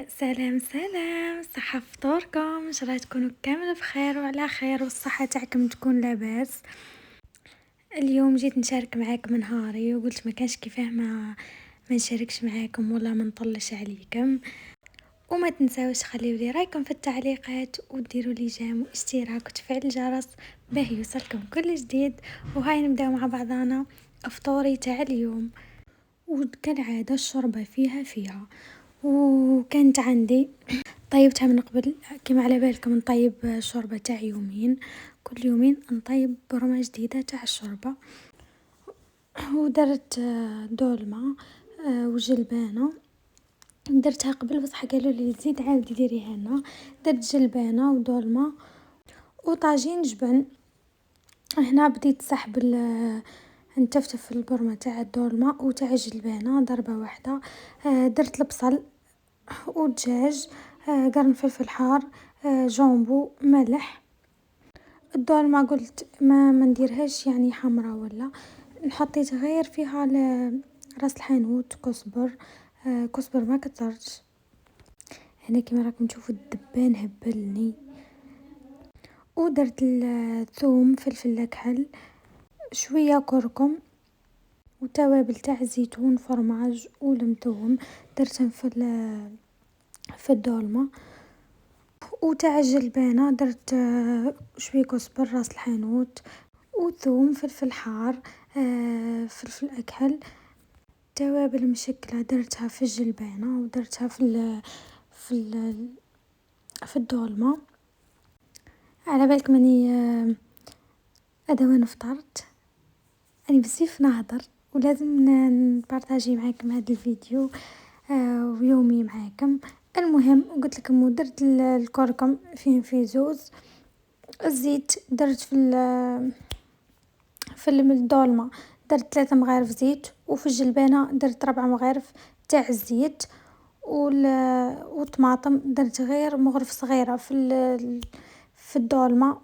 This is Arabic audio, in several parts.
سلام سلام، صحة فطوركم، ان شاء الله تكونوا كامل بخير وعلى خير والصحة تاعكم تكون لاباس. اليوم جيت نشارك معاكم نهاري وقلت ما كانش كيفاه ما نشاركش معاكم ولا ما نطلش عليكم. وما تنساوش خليوا لي رايكم في التعليقات وديروا لي جيم واشتراك وتفعيل الجرس باه يوصلكم كل جديد. وهاي نبداو مع بعضنا افطوري تاع اليوم. وكالعادة الشوربة فيها وكانت عندي طيبتها من قبل كما على بالكم نطيب شوربة تاع يومين، كل يومين نطيب برمة جديدة تاع الشوربة. ودرت دولمة وجلبانة درتها قبل بصح قالوا لي زيد عاودي ديريها لنا. درت جلبانة ودولمة وطاجين جبن. هنا بديت سحب نتفتف البرمة تاع الدولمة وتاع الجلبانة ضربة واحدة. درت البصل ودجاج، قرن فلفل حار، جامبو، ملح. الدولمة قلت ما نديرهاش يعني حمرا ولا حطيت غير فيها راس الحانوت كزبر، كزبر ما كترتش. هنا كما راكم تشوفوا الدبان هبلني. ودرت الثوم فلفل اكحل شويه كركم وتوابل تاع الزيتون فرماج والمثوم درتهم في الدولمه. وتاع الجلبانة درت شوية كزبر راس الحانوت وثوم فلفل حار، فلفل اكحل. توابل مشكلة درتها في الجلبانة ودرتها في الدولمة. على بالك ماني ادوان فطرت اني بزيف نهضر ولازم نبارطاجي معاكم هذا الفيديو ويومي معاكم. المهم قلت لكم ودرت الكركم في زوز. الزيت درت في الدولمة درت 3 مغارف زيت، وفي الجلبانة درت 4 مغارف تاع الزيت. والطماطم درت غير مغرف صغيرة في الدولمة.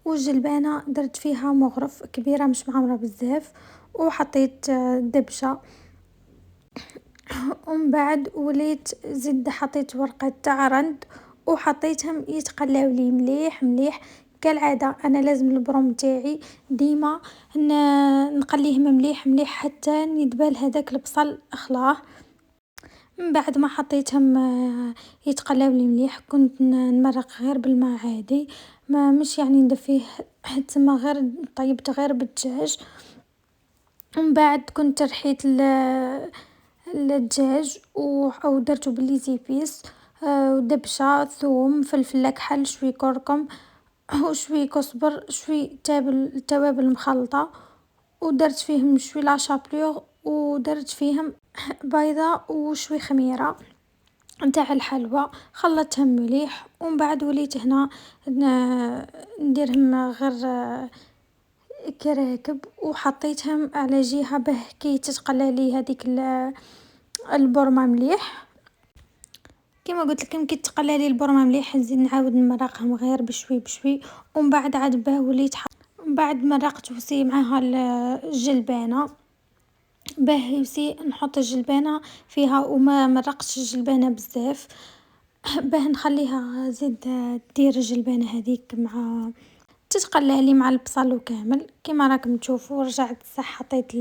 والجلبانة درت فيها مغرف كبيرة مش معمرة بزاف وحطيت دبشة. ومن بعد وليت زد حطيت ورقة تاع رند وحطيتهم يتقلاو لي مليح مليح. كالعادة انا لازم البروم تاعي ديما نقليهم مليح مليح حتى يدبل هذاك البصل اخلاه. من بعد ما حطيتهم يتقلاو لي مليح كنت نمرق غير بالماء عادي، ما مش يعني ندفيه تما، غير طيبت غير بالدجاج. ومن بعد كنت رحيت الدجاج ودرته بالليزيبيس، ودبشة ثوم فلفل اكحل شوي كركم وشوي كزبر شوي توابل مخلطة. ودرت فيهم شوي لاشابلور ودرت فيهم بيضة وشوي خميرة نتاع الحلوى خلطتهم مليح. ومن بعد وليت هنا نديرهم غير كراكب وحطيتهم على جهة به كي تتقلى لي هذيك البرمة مليح. كما قلت لكم كي تقلى لي البرمة مليح نزيد نعاود نمرقهم غير بشوي بشوي. ومن بعد عاد به وليت بعد مرقت وسي معها الجلبانة به يسي نحط الجلبانة فيها وما مرقتش الجلبانة بزاف به نخليها زيد دير الجلبانة هذيك مع تتقلى لي مع البصل وكامل. كما راكم تشوفوا رجعت صح حطيت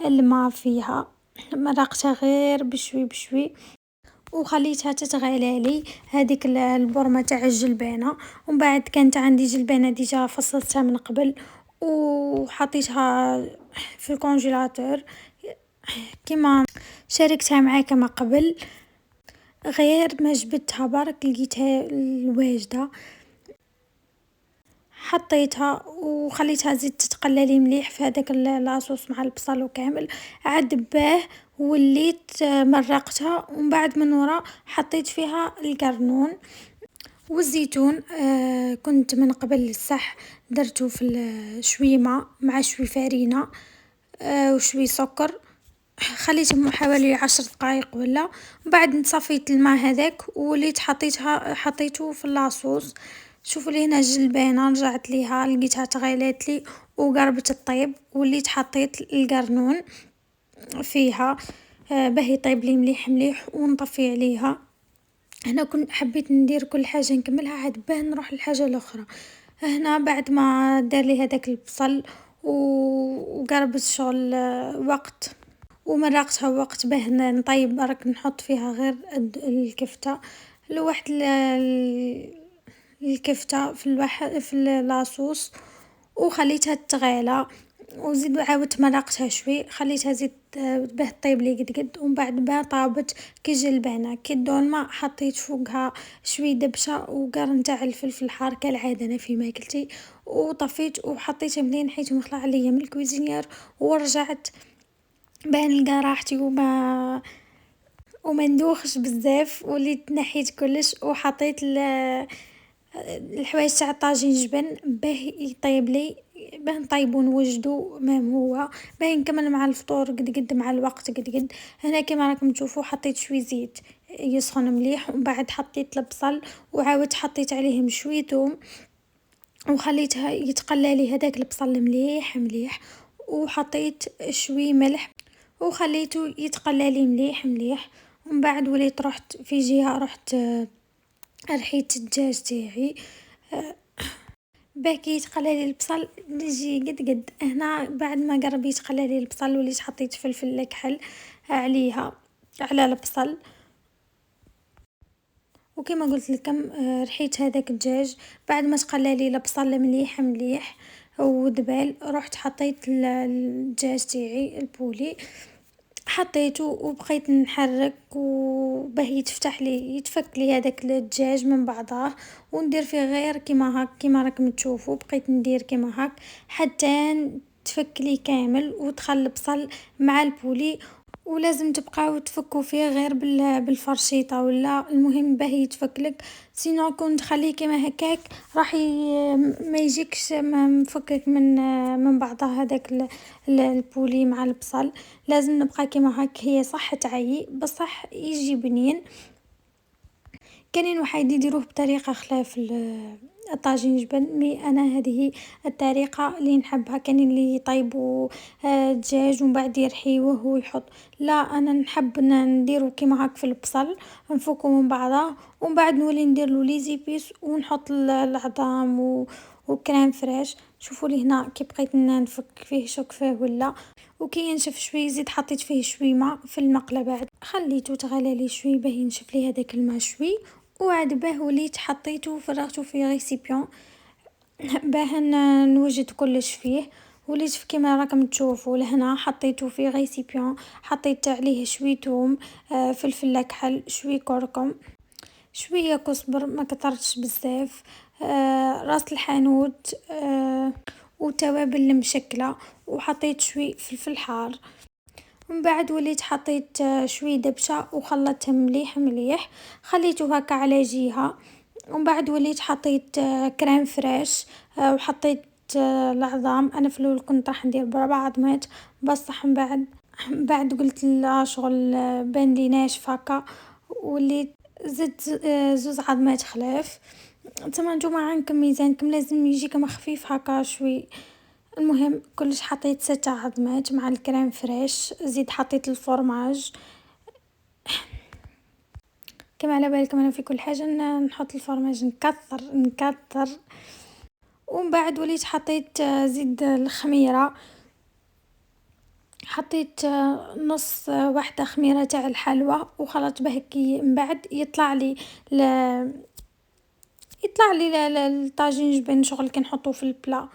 الماء فيها مرقتها غير بشوي بشوي وخليتها تتغلى لي هذيك البرمة تاع الجلبانة. ومن بعد كانت عندي جلبانة ديجا فصلتها من قبل وحطيتها في الكونجيلاتور كما شاركتها معاكم ما قبل، غير ما جبتها برك لقيتها الواجدة حطيتها وخليتها زيد تتقلى لي مليح في هذاك لاصوص مع البصل وكامل. عاد باه وليت مرقتها ومن بعد من وراء حطيت فيها القرنون والزيتون. كنت من قبل الصح درته في شوي ماء مع شوي فرينة وشوي سكر خليتهم حوالي 10 دقائق ولا. بعد صفيت الماء هذاك وليت حطيته في لاصوص. شوفوا لي هنا الجلبانة رجعت ليها لقيتها تغيلات لي وقربت الطيب وليت حطيت القرنون فيها به يطيب لي مليح مليح ونطفي عليها هنا كنت حبيت ندير كل حاجة نكملها عاد باه نروح للحاجة الأخرى. هنا بعد ما دار لي هذاك البصل وقربت شغل وقت ومرقتها وقت باه نطيب برك نحط فيها غير الكفتة لواحد الكفتة في لاصوص وخليتها تغلى وزيد عاودت مرقتها شوي خليتها زيد باه طيب لي قد ومن بعد باه طابت كي جا البانه كي الدولمه حطيت فوقها شوي دبشه وقرن نتاع الفلفل الحار كالعاده انا في ماكلتي وطفيت وحطيتها ملي نحيت مخلع عليا من الكويزينير ورجعت باه نلقى راحتي وما ندوخش بزاف وليت نحيت كلش وحطيت الحوايج تاع الطاجين جبن باه يطيب لي باه نطيبو نوجدو مام هو باه نكمل مع الفطور قد مع الوقت قد. هنا كيما راكم تشوفوا حطيت شوي زيت يسخن مليح ومن بعد حطيت البصل وعاودت حطيت عليهم شوي ثوم وخليتها يتقلى لي هذاك البصل مليح وحطيت شوي ملح وخليته يتقلى لي مليح ومن بعد وليت رحت في جهة رحت رحيت الدجاج تاعي باه كي يتقلى لي البصل نجي قد هنا بعد ما قرب يتقلى لي البصل وليت حطيت فلفل كحل عليها على البصل وكما قلت لكم رحيت هذاك الدجاج بعد ما تقلى لي البصل مليح ودبال رحت حطيت الدجاج تاعي البولي حطيته وبقيت نحرك وباه يتفك لي هذاك الدجاج من بعضه وندير فيه غير كيما هاك كيما راكم تشوفوا بقيت ندير كيما هاك حتى تفك لي كامل ودخل البصل مع البولي ولازم تبقاو تفكوا فيه غير بالفرشيطه ولا المهم باه يتفكلك سينو كون تخليه كيما هكاك راح ما يجيكش مفكك من بعضها هذاك البولي مع البصل لازم نبقى كيما هاك هي صح تعيي بصح يجي بنين. كاينين واحد يديروه بطريقه خلاف الطاجين جبن مي انا هذه الطريقه اللي نحبها كاينين اللي يطيبوا دجاج ومن بعد يرحيوه ويحط لا انا نحب نديرو كيما هاك في البصل نفكو من بعضها ومن بعد نولي ندير له لي زيبيس ونحط العظام وكريم فريش شوفوا لي هنا كي بقيت نفك فيه شكفه ولا وكي ينشف شوي زيد حطيت فيه شوي ماء في المقله بعد خليته تغلى لي شوي باه ينشف لي هذاك الماء شوي وعاد باه وليت حطيته فرغته في ريسيبيون باه نوجد كلش فيه وليت كيما راكم تشوفوا لهنا حطيته في ريسيبيون حطيت عليه شوي ثوم فلفل كحل شوي كركم شويه كزبر ما كترتش بزاف راس الحانوت وتوابل المشكله وحطيت شوي فلفل حار ومن بعد وليت حطيت شوي دبشه وخلطتها مليح خليته هكا على جهه ومن بعد وليت حطيت كريم فريش وحطيت العظام انا في الاول كنت راح ندير بربع عظمات بصح من بعد قلت لا شغل بان لي ناشف هكا وليت زدت زوز عظمات خلاف تما نتوما عندكم ميزانكم لازم يجيكم خفيف هكا شوي. المهم كلش حطيت 6 عظمات مع الكريم فريش زيد حطيت الفرماج كما على بالكم انا في كل حاجه نحط الفرماج نكثر ومن بعد وليت حطيت زيد الخميره حطيت نص واحده خميره تاع الحلوى وخلط به كي من بعد يطلع لي الطاجين جبن شغل كي نحطوه في البلا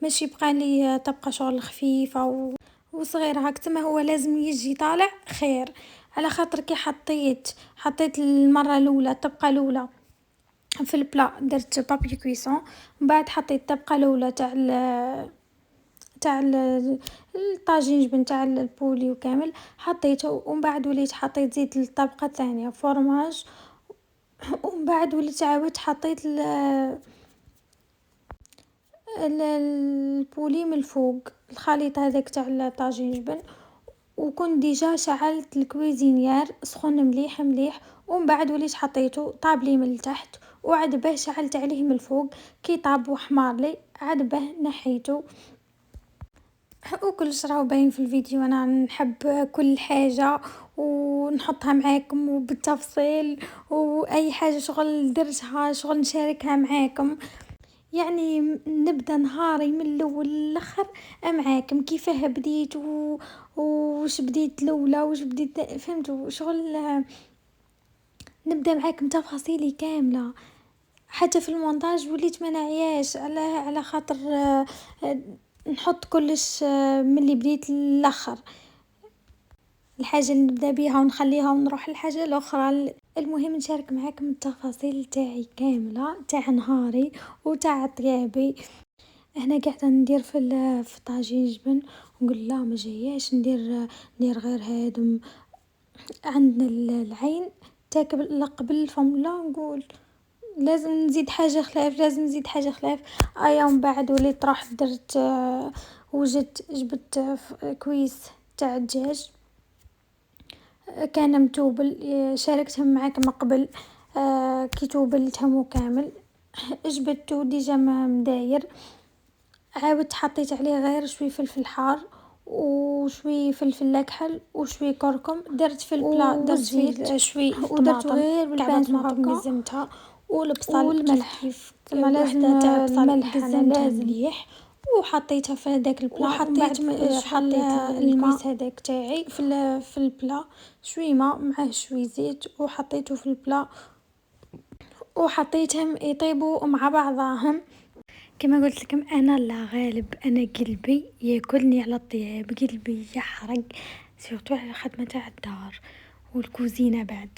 ماشي يبقى لي تبقى شغل خفيفه وصغير هاك تما هو لازم يجي طالع خير على خاطر كي حطيت المره الاولى تبقى الاولى في البلا درت بابي كويسون من بعد حطيت الطبقه الاولى تاع الطاجين جبن تاع البولي وكامل حطيته ومن بعد وليت حطيت زيت الطبقه الثانيه فرماج ومن بعد وليت عاودت حطيت البولي من الفوق الخليط هذاك تاع الطاجين جبن وكنت ديجا شعلت الكويزينير سخن مليح ومن بعد وليت حطيته طاب لي من التحت وعاد به شعلت عليه من الفوق كي طاب وحمار لي عاد به نحيته وكلش راهو باين في الفيديو، انا نحب كل حاجه ونحطها معاكم وبالتفصيل، واي حاجه شغل درتها شغل نشاركها معاكم. يعني نبدا نهاري من الاول للاخر معاكم، كيفاه بديت وش بديت الاولى وش بديت، فهمتوا شغل نبدا معاكم تفاصيلي كامله. حتى في المونتاج وليت ما نعياش على خاطر آه، نحط كلش من اللي بديت للاخر، الحاجه اللي نبدا بيها ونخليها ونروح الحاجه الاخرى. المهم نشارك معاكم التفاصيل تاعي كامله، تاع نهاري وتاع طيابي. هنا قاعده ندير في طاجين جبن، نقول لا ما جاياش ندير غير هادم. عندنا العين تاكل قبل الفم، لا نقول لازم نزيد حاجه خلاف، لازم نزيد حاجه خلاف. ومن بعد وليت رحت درت جبت كويس تاع الدجاج كان متوبل، شاركتهم معاكم قبل. كي توبلتهم كامل جبته ديجا ما مداير، عاودت حطيت عليه غير شوي فلفل حار وشوي فلفل اكحل وشوي كركم، درت في البلا درت فيه شوي ودرت غير بالبان هكا قزمتها، والبصل والملح كيف لازم تاع الملح لازم مليح، وحطيتها في هذاك البلا، وحطيت الماء هذاك تاعي في البلا، شوي ماء مع شوي زيت وحطيته في البلا وحطيتهم يطيبوا مع بعضهم. كما قلت لكم انا لا غالب، انا قلبي ياكلني على الطياب، قلبي يحرق سيرتو على خدمه تاع الدار والكوزينه. بعد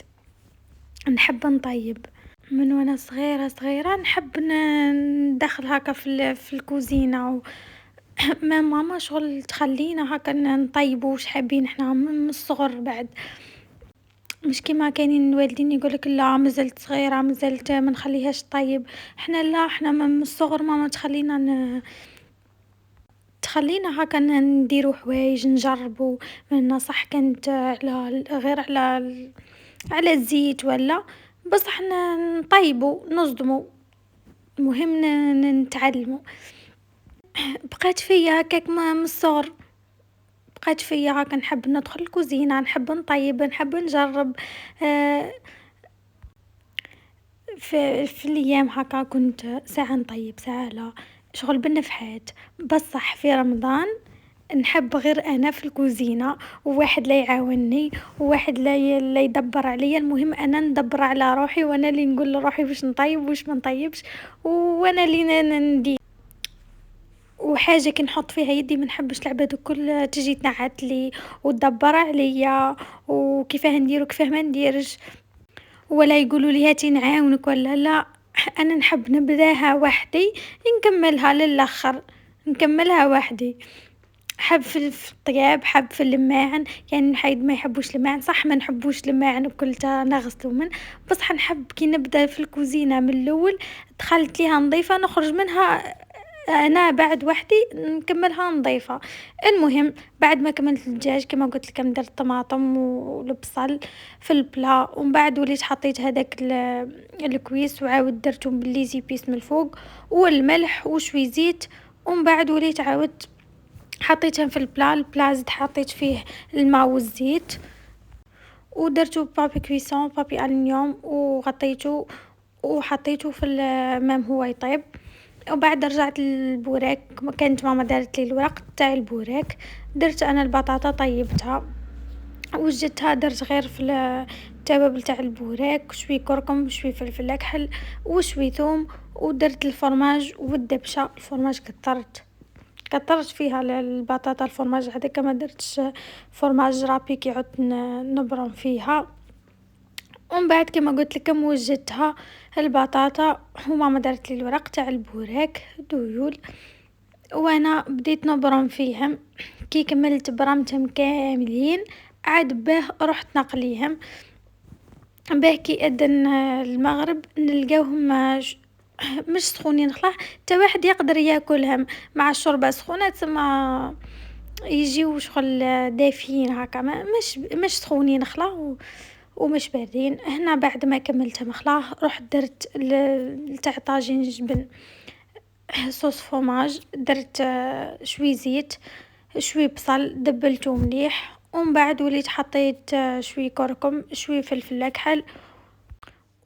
نحب نطيب من وانا صغيره نحب ندخل هكا في الكوزينه ما ماما شغل تخلينا هكا نطيبوا واش حابين احنا من الصغر. بعد مش كيما كاينين الوالدين يقولك لا مازلت صغيره مازلت ما نخليهاش طيب، احنا لا احنا من الصغر ماما تخلينا هكا نديروا حوايج نجربوا من صح، كانت على غير على الزيت ولا بس احنا نطيبوا نصدموا، المهم نتعلموا. بقات فيا هكاك ما من الصغر، بقات فيا هكا نحب ندخل الكوزينه، نحب نطيب نحب نجرب. في الايام هكا كنت ساعه نطيب ساعه لا، شغل بالنفحات. بصح في رمضان نحب غير انا في الكوزينه، وواحد لا يعاونني وواحد لا يدبر عليا، المهم انا ندبر على روحي، وانا اللي نقول لروحي واش نطيب واش ما نطيبش، وانا اللي ندير. وحاجه كي نحط فيها يدي ما نحبش العباد الكل تجي تنعت لي وتدبر عليا وكيفاه ندير وكيفاه ما نديرش، ولا يقولوا لي هاتي نعاونك ولا لا. انا نحب نبداها وحدي نكملها للاخر، نكملها وحدي. حب في الطياب، حب في اللماعن، يعني حيد ما يحبوش الماعن صح، ما نحبوش الماعن وكلتا نغسلو من، بس حنحب كي نبدا في الكوزينه من الاول دخلت ليها نظيفه نخرج منها انا بعد وحدي نكملها نظيفه. المهم بعد ما كملت الدجاج كما قلت لكم درت طماطم والبصل في البلا، ومن بعد وليت حطيت هذاك الكويس وعاود درته بالليزي بيس من الفوق والملح وشوي زيت، ومن بعد وليت عاود حطيتهم في البلا زدت حطيت فيه الماء والزيت ودرتو بابي كويسون بابي الومنيوم وغطيته وحطيته في الماء هو يطيب. وبعد رجعت البوراك، كانت ماما دارت لي الورق تاع البوراك، درت انا البطاطا طيبتها وجدتها، درت غير في التوابل تاع البوراك شوي كركم وشوي فلفل اكحل وشوي ثوم، ودرت الفرماج والدبشه. الفرماج كترت فيها البطاطا، الفرماج هذاك ما درتش فرماج رابي كي عدت نبرم فيها. ومن بعد كما قلت لكم وجدتها البطاطا وماما دارت لي الورق تاع البوراك دويول، وانا بديت نبرم فيهم. كي كملت برمتهم كاملين عاد به رحت نقليهم، به كي اذن المغرب نلقاوهم مش سخونين خلاص، حتى واحد يقدر ياكلهم مع الشوربه سخونه، تسمى يجيو شغل دافيين هكا مش سخونين خلا ومش باردين. هنا بعد ما كملتهم خلا رحت درت تاع طاجين جبن صوص فوماج، درت شوي زيت شوي بصل دبلته مليح، ومن بعد وليت حطيت شوي كركم شوي فلفل اكحل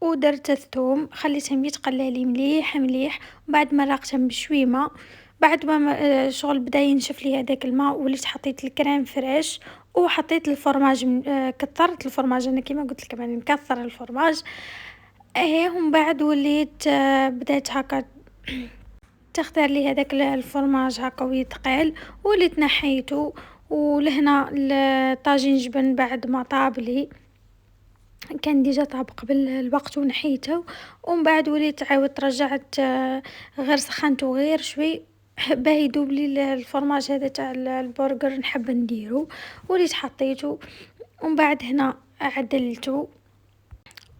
ودرت الثوم، خليتهم يتقلالي مليح مليح، وبعد مرقتهم بشوي ماء. بعد شغل بدا ينشف لي هذاك الماء، وليت حطيت الكريم فريش وحطيت الفرماج كثرت الفرماج، انا كيما قلت لكم يعني نكثر الفرماج. ايه ومن بعد وليت بدات هكا تختار لي هذاك الفرماج هكا ويتقال، وليت نحيته. ولهنا الطاجين جبن بعد ما طاب لي، كان ديجا طاب قبل الوقت ونحيته. ومن بعد وليت عاودت رجعت غير سخنته غير شوي باه يذوب لي الفرماج هذا تاع البرجر نحب نديرو، وليت حطيته. ومن بعد هنا عدلته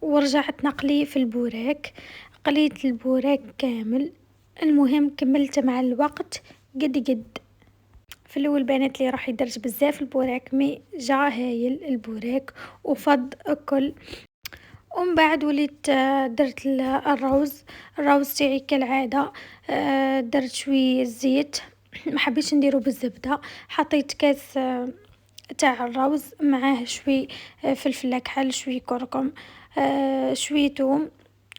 ورجعت نقلي في البوراك، قليت البوراك كامل. المهم كملت مع الوقت قد في الاول بانت لي روحي درت بزاف البوراك، مي جا هايل البوراك وفض الكل. ومن بعد وليت درت الروز تاعي كالعاده. درت شوي زيت، ما حبيتش نديرو بالزبده، حطيت كاس تاع الروز معاه شوي فلفل اكحل شوي كركم شوي توم،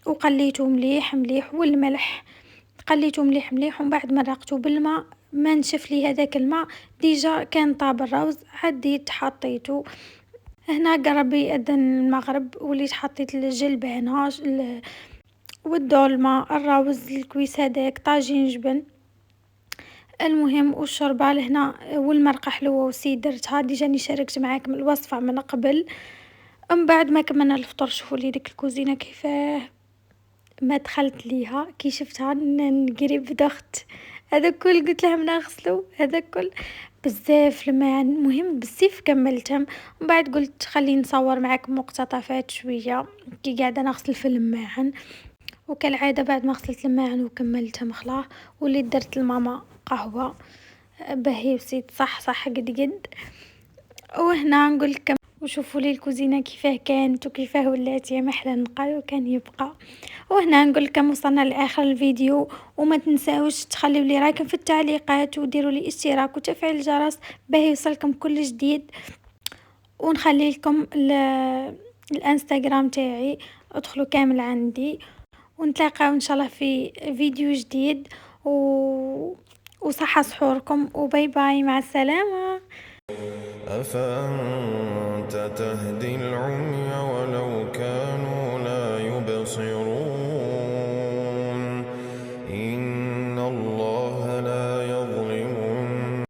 وقليته مليح مليح والملح قليته مليح مليح. ومن بعد مرقته بالماء، ما نشف لي هذاك الماء ديجا كان طاب الروز، عديت حطيته. هنا قرب يأذن المغرب، وليت حطيت الجلبانة والدولمة الروز الكويس هذاك طاجين جبن. المهم والشوربه لهنا والمرقه حلوه وسي درتها ديجا راني شاركت معاكم الوصفه من قبل. من بعد ما كملنا الفطور شوفوا لي ديك الكوزينه كيفاه ما دخلت ليها كي شفتها نقريب دخت. هذا كل قلت لهم نغسلوا هذا كل بزاف الماعن، المهم بالسيف كملتهم. ومن بعد قلت خليني نصور معاكم مقتطفات شويه كي قاعده نغسل في الماعن. وكالعاده بعد ما غسلت الماعن وكملتهم خلاص، وليت درت لماما قهوه باهي وسيت صح قد. وهنا نقول لكم وشوفوا لي الكوزينه كيفاه كانت وكيفاه ولات يا محلى نقال وكان يبقى. وهنا نقول لكم وصلنا لاخر الفيديو، وما تنساوش تخليوا لي رايكم في التعليقات وديروا لي اشتراك وتفعيل الجرس باه يوصلكم كل جديد. ونخلي لكم الانستغرام تاعي ادخلوا كامل عندي، ونتلاقاو ان شاء الله في فيديو جديد وصحة سحوركم وباي باي مع السلامة. أفأنت تهدي العمي ولو كان